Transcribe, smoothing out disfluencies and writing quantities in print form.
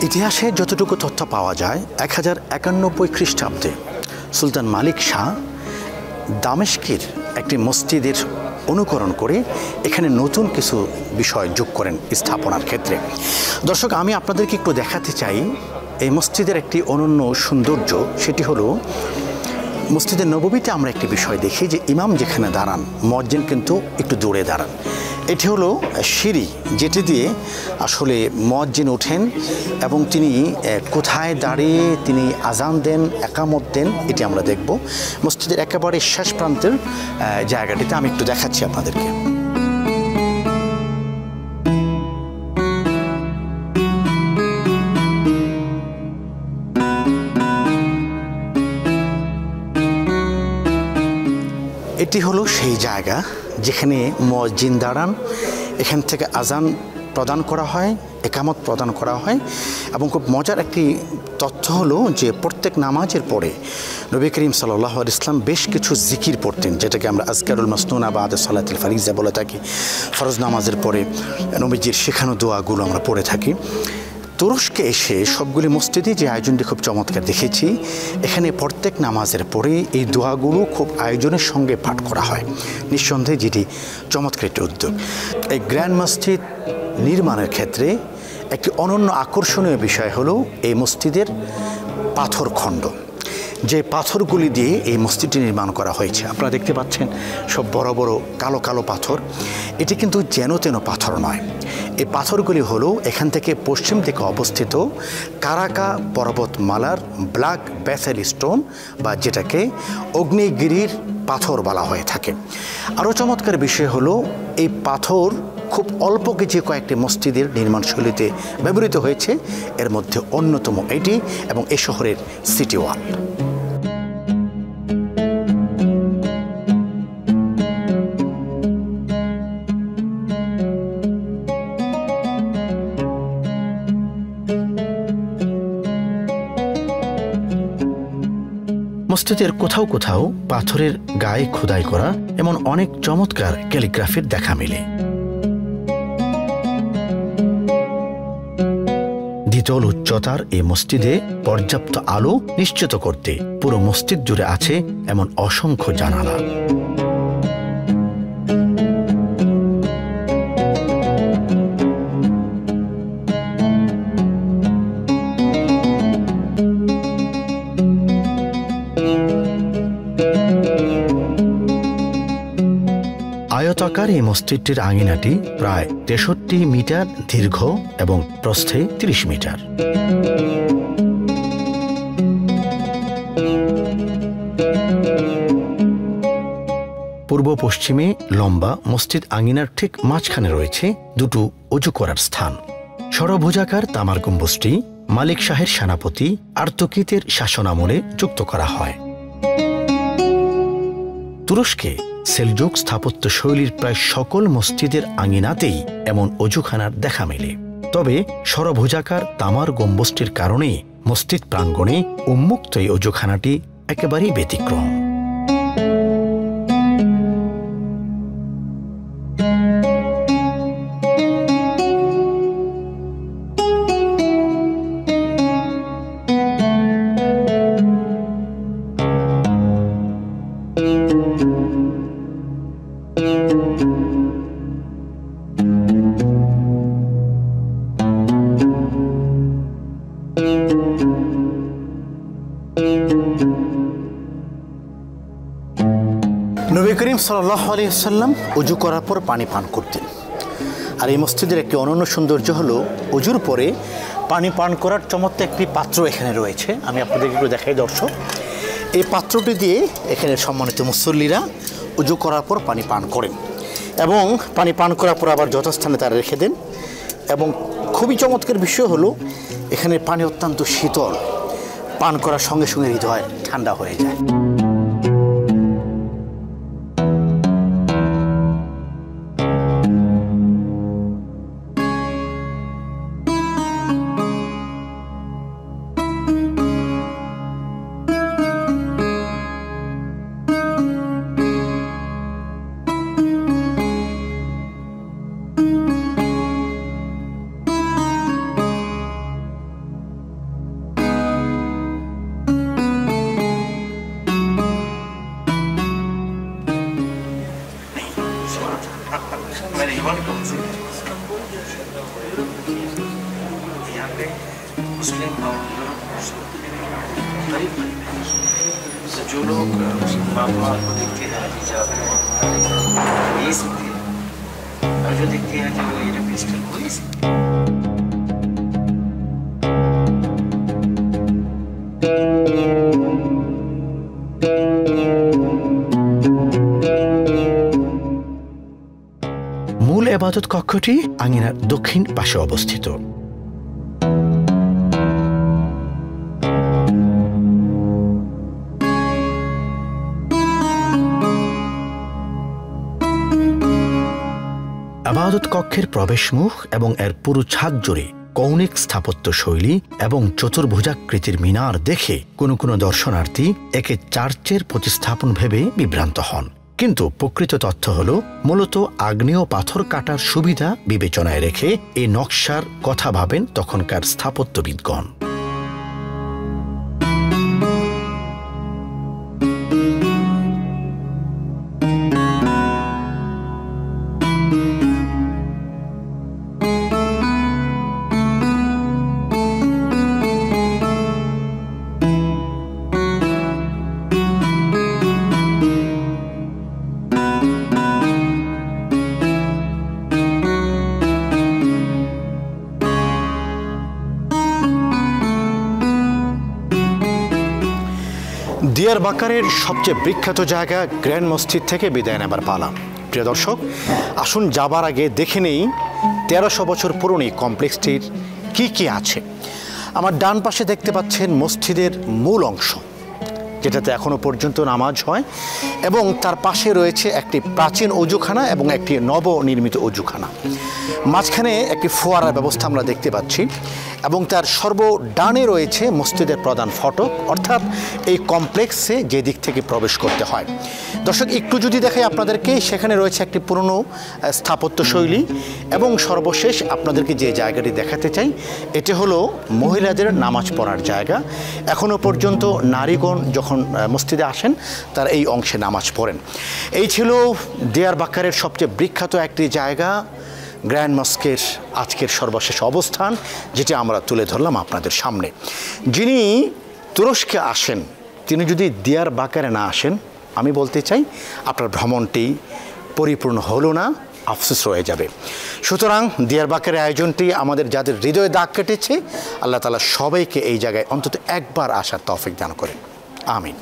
ইতিহাসে যতটুকু তথ্য পাওয়া যায় 1091 খ্রিস্টাব্দে সুলতান মালিক শাহ দামেস্কের একটি মসজিদের অনুকরণ করে এখানে নতুন কিছু বিষয় যোগ করেন স্থাপনার ক্ষেত্রে। দর্শক, আমি আপনাদেরকে একটু দেখাতে চাই এই মসজিদের একটি অনন্য সৌন্দর্য। সেটি হলো মসজিদের নববীতে আমরা একটি বিষয় দেখি যে ইমাম যেখানে দাঁড়ান, মুয়াজ্জিন কিন্তু একটু দূরে দাঁড়ান। এটি হলো সিঁড়ি, যেটি দিয়ে আসলে মুয়াজ্জিন ওঠেন এবং তিনি কোথায় দাঁড়িয়ে তিনি আজান দেন, একামত দেন, এটি আমরা দেখব। মসজিদের একেবারে শেষ প্রান্তের জায়গাটিতে আমি একটু দেখাচ্ছি আপনাদেরকে। এটি হলো সেই জায়গা যেখানে মুয়াজ্জিন দাঁড়ান, এখান থেকে আজান প্রদান করা হয়, একামত প্রদান করা হয়। এবং খুব মজার একটি তথ্য হলো যে প্রত্যেক নামাজের পরে নবী করিম সাল্লাল্লাহু আলাইহি ওয়াসাল্লাম বেশ কিছু জিকির পড়তেন, যেটাকে আমরা আজকারুল মাসনুনা বাদে সালাতুল ফারিজা বলে থাকি। ফরজ নামাজের পরে নবীজির শেখানো দোয়াগুলো আমরা পড়ে থাকি। তুরস্কে এসে সবগুলি মসজিদে যে আয়োজনটি খুব চমৎকার দেখেছি, এখানে প্রত্যেক নামাজের পরে এই দোয়াগুলো খুব আয়োজনের সঙ্গে পাঠ করা হয়। নিঃসন্দেহে যেটি চমৎকার একটি উদ্যোগ। এই গ্র্যান্ড মসজিদ নির্মাণের ক্ষেত্রে একটি অনন্য আকর্ষণীয় বিষয় হলো এই মসজিদের পাথরখণ্ড। যে পাথরগুলি দিয়ে এই মসজিদটি নির্মাণ করা হয়েছে আপনারা দেখতে পাচ্ছেন, সব বড় বড় কালো কালো পাথর। এটি কিন্তু যেন তেন পাথর নয়। এই পাথরগুলি হলো এখান থেকে পশ্চিম দিকে অবস্থিত কারাকা পর্বতমালার ব্ল্যাক ব্যাসেল স্টোন, বা যেটাকে অগ্নিগিরির পাথর বলা হয়ে থাকে। আরও চমৎকার বিষয় হলো এই পাথর খুব অল্প কিছু কয়েকটি মসজিদের নির্মাণশৈলীতে ব্যবহৃত হয়েছে, এর মধ্যে অন্যতম এটি এবং এ শহরের সিটি ওয়াল। মসজিদের কোথাও কোথাও পাথরের গায়ে খোদাই করা এমন অনেক চমৎকার ক্যালিগ্রাফির দেখা মেলে। দ্বিতল উচ্চতার এই মসজিদে পর্যাপ্ত আলো নিশ্চিত করতে পুরো মসজিদ জুড়ে আছে এমন অসংখ্য জানালা। আয়তাকার এই মসজিদটির আঙিনাটি প্রায় 63 মিটার দীর্ঘ এবং প্রস্থে 30 মিটার। পূর্ব পশ্চিমে লম্বা মসজিদ আঙিনার ঠিক মাঝখানে রয়েছে দুটো ওযু করার স্থান। ষড়ভুজাকার তামার গম্বুজটি মালিক শাহের সেনাপতি আর্তুকিতের শাসনামলে যুক্ত করা হয়। তুরস্কে সেলজুক স্থাপত্য শৈলীর প্রায় সকল মসজিদের আঙিনাতেই এমন অজুখানার দেখা মেলে। তবে ষড়ভুজাকার তামার গম্বুজটির কারণে মসজিদ প্রাঙ্গণে উন্মুক্ত এই অজুখানাটি একেবারেই ব্যতিক্রম। নবী করিম সাল্লাল্লাহু আলাইহি ওয়াসাল্লাম ওযু করার পর পানি পান করতেন। আর এই মসজিদের একটি অনন্য সৌন্দর্য হলো ওযুর পরে পানি পান করার চমৎকার একটি পাত্র এখানে রয়েছে। আমি আপনাদেরকে একটু দেখাই দর্শক। এই পাত্রটি দিয়ে এখানে সম্মানিত মুসল্লিরা ওযু করার পর পানি পান করেন এবং পানি পান করার পর আবার যথাস্থানে তারা রেখে দেন। এবং খুবই চমৎকার বিষয় হলো এখানে পানি অত্যন্ত শীতল, পান করার সঙ্গে সঙ্গে হৃদয় ঠান্ডা হয়ে যায়। यहाँ पे मुस्लिम और गरीब जो लोग बाबा को देखते हैं ये सकते हैं और जो देखते हैं जो ये पिस्टल को ये মূল ইবাদত কক্ষটি আঙিনার দক্ষিণ পাশে অবস্থিত। ইবাদত কক্ষের প্রবেশমুখ এবং এর পুরো ছাদ জুড়ে কৌণিক স্থাপত্য শৈলী এবং চতুর্ভুজাকৃতির মিনার দেখে কোনো কোনো দর্শনার্থী একে চার্চের প্রতিস্থাপন ভেবে বিভ্রান্ত হন, কিন্তু প্রকৃত তথ্য হল মূলত আগ্নেয় পাথর কাটার সুবিধা বিবেচনায় রেখে এই নকশার কথা ভাবেন তখনকার স্থাপত্যবিদগণ। দিয়ারবাকারের সবচেয়ে বিখ্যাত জায়গা গ্র্যান্ড মসজিদ থেকে বিদায় নেবার পালা। প্রিয় দর্শক, আসুন যাবার আগে দেখে নেই 1300 বছর পুরনো কমপ্লেক্সটির কি কি আছে। আমার ডান পাশে দেখতে পাচ্ছেন মসজিদের মূল অংশ, যেটাতে এখনও পর্যন্ত নামাজ হয়, এবং তার পাশে রয়েছে একটি প্রাচীন অজুখানা এবং একটি নবনির্মিত অজুখানা। মাঝখানে একটি ফোয়ারার ব্যবস্থা আমরা দেখতে পাচ্ছি, এবং তার সর্বডানে রয়েছে মসজিদের প্রধান ফটক, অর্থাৎ এই কমপ্লেক্সে যে দিক থেকে প্রবেশ করতে হয়। দর্শক, একটু যদি দেখাই আপনাদেরকে, সেখানে রয়েছে একটি পুরনো স্থাপত্যশৈলী, এবং সর্বশেষ আপনাদেরকে যে জায়গাটি দেখাতে চাই, এটি হলো মহিলাদের নামাজ পড়ার জায়গা। এখনও পর্যন্ত নারীগণ যখন মসজিদে আসেন তারা এই অংশে নামাজ পড়েন। এই ছিল দিয়ারবাকারের সবচেয়ে বিখ্যাত একটি জায়গা, গ্র্যান্ড মস্কের আজকের সর্বশেষ অবস্থান, যেটি আমরা তুলে ধরলাম আপনাদের সামনে। যিনি তুরস্কে আসেন, তিনি যদি দিয়ারবাকারে না আসেন, আমি বলতে চাই আপনার ভ্রমণটি পরিপূর্ণ হলো না, আফসোস রয়ে যাবে। সুতরাং দিয়ারবাকারের আয়োজনটি আমাদের যাদের হৃদয়ে দাগ কেটেছে, আল্লাহ তাআলা সবাইকে এই জায়গায় অন্তত একবার আসার তৌফিক দান করেন। আমিন।